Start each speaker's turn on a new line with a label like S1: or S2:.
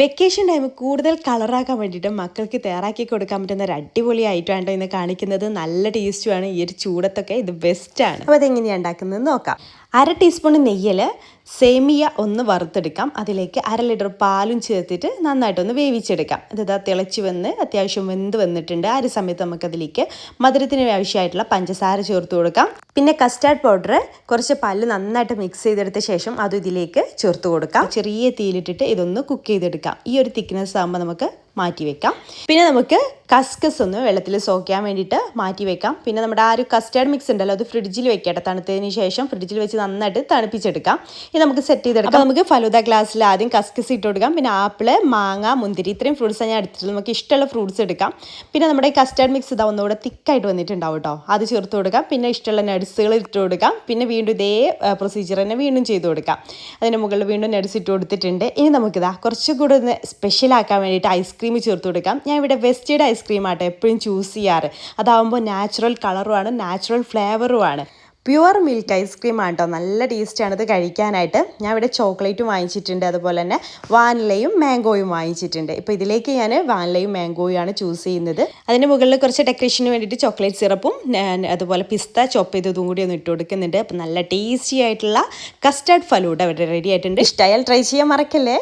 S1: Vacation time കൂടുതൽ കളറാക്കാൻ വേണ്ടിയിട്ട് മക്കൾക്ക് തയ്യാറാക്കി കൊടുക്കാൻ പറ്റുന്ന ഒരു അടിപൊളി ഐറ്റമാണ് ഇന്ന് കാണിക്കുന്നത്. നല്ല ടേസ്റ്റുമാണ്. ഈ ഒരു ചൂടത്തൊക്കെ ഇത് ബെസ്റ്റാണ്. അപ്പോൾ അതെങ്ങനെയാണ് ഉണ്ടാക്കുന്നത് നോക്കാം. 1/2 ടീസ്പൂൺ നെയ്യിൽ സേമിയ ഒന്ന് വറുത്തെടുക്കാം. അതിലേക്ക് 1/2 ലിറ്റർ പാലും ചേർത്തിട്ട് നന്നായിട്ടൊന്ന് വേവിച്ചെടുക്കാം. ഇത് തിളച്ച് വന്ന് അത്യാവശ്യം വെന്ത് വന്നിട്ടുണ്ട്. ആ ഒരു സമയത്ത് നമുക്കതിലേക്ക് മധുരത്തിന് ആവശ്യമായിട്ടുള്ള പഞ്ചസാര ചേർത്ത് കൊടുക്കാം. പിന്നെ കസ്റ്റാർഡ് പൗഡർ കുറച്ച് പാലിൽ നന്നായിട്ട് മിക്സ് ചെയ്തെടുത്ത ശേഷം അത് ഇതിലേക്ക് ചേർത്ത് കൊടുക്കാം. ചെറിയ തീയിലിട്ടിട്ട് ഇതൊന്ന് കുക്ക് ചെയ്തെടുക്കാം. ഈ ഒരു തിക്നെസ് ആകുമ്പോൾ നമുക്ക് മാറ്റി വെക്കാം. പിന്നെ നമുക്ക് കസ്കസ് ഒന്ന് വെള്ളത്തിൽ സോക്ക് ചെയ്യാൻ വേണ്ടിയിട്ട് മാറ്റി വെക്കാം. പിന്നെ നമ്മുടെ ആ ഒരു കസ്റ്റാർഡ് മിക്സ് ഉണ്ടല്ലോ, അത് ഫ്രിഡ്ജിൽ വെക്കട്ടെ. തണുത്തതിന് ശേഷം ഫ്രിഡ്ജിൽ വെച്ച് നന്നായിട്ട് തണുപ്പിച്ചെടുക്കാം. ഇത് നമുക്ക് സെറ്റ് ചെയ്തെടുക്കാം. അപ്പോൾ നമുക്ക് ഫലൂദ ഗ്ലാസ്സിൽ ആദ്യം കസ്കസ് ഇട്ട് കൊടുക്കാം. പിന്നെ ആപ്പിള്, മാങ്ങ, മുന്തിരി, ഇത്രയും ഫ്രൂട്ട്സ് ഞാൻ എടുത്തിട്ടുള്ളത്. നമുക്ക് ഇഷ്ടമുള്ള ഫ്രൂട്ട്സ് എടുക്കാം. പിന്നെ നമ്മുടെ ഈ കസ്റ്റാർഡ് മിക്സ് ഇതാ ഒന്നുകൂടെ തിക്കായിട്ട് വന്നിട്ടുണ്ടാവും കേട്ടോ, അത് ചേർത്ത് കൊടുക്കാം. പിന്നെ ഇഷ്ടമുള്ള നട്സുകൾ ഇട്ട് കൊടുക്കാം. പിന്നെ വീണ്ടും ഇതേ പ്രൊസീജിയർ തന്നെ വീണ്ടും ചെയ്ത് കൊടുക്കാം. അതിന് മുകളിൽ വീണ്ടും നട്സ് ഇട്ട് കൊടുത്തിട്ടുണ്ട്. ഇനി നമുക്കിതാ കുറച്ചുകൂടെ ഒന്ന് സ്പെഷ്യലാക്കാൻ വേണ്ടിയിട്ട് ഐസ്ക്രീം ചേർത്ത് കൊടുക്കാം. ഞാൻ ഇവിടെ വെസ്റ്റേഡ് ഐസ്ക്രീം ആട്ടോ എപ്പോഴും ചൂസ് ചെയ്യാറ്. അതാവുമ്പോൾ നാച്ചുറൽ കളറുമാണ്, നാച്ചുറൽ ഫ്ലേവറുമാണ്. പ്യുവർ മിൽക്ക് ഐസ്ക്രീം ആണ് കേട്ടോ. നല്ല ടേസ്റ്റാണ് ഇത് കഴിക്കാനായിട്ട്. ഞാൻ ഇവിടെ ചോക്ലേറ്റും വാങ്ങിച്ചിട്ടുണ്ട്, അതുപോലെ തന്നെ വാനിലയും മാംഗോയും വാങ്ങിച്ചിട്ടുണ്ട്. ഇപ്പോൾ ഇതിലേക്ക് ഞാൻ വാനിലയും മാംഗോയും ആണ് ചൂസ് ചെയ്യുന്നത്. അതിന് മുകളിൽ കുറച്ച് ഡെക്കറേഷന് വേണ്ടിയിട്ട് ചോക്ലേറ്റ് സിറപ്പും അതുപോലെ പിസ്ത ചോപ്പ് ചെയ്തതും കൂടി ഒന്ന് ഇട്ട് കൊടുക്കുന്നുണ്ട്. അപ്പം നല്ല ടേസ്റ്റി ആയിട്ടുള്ള കസ്റ്റാർഡ് ഫലൂഡ ഇവിടെ റെഡി ആയിട്ടുണ്ട്. ഇഷ്ടമായാൽ ട്രൈ ചെയ്യാൻ മറക്കല്ലേ.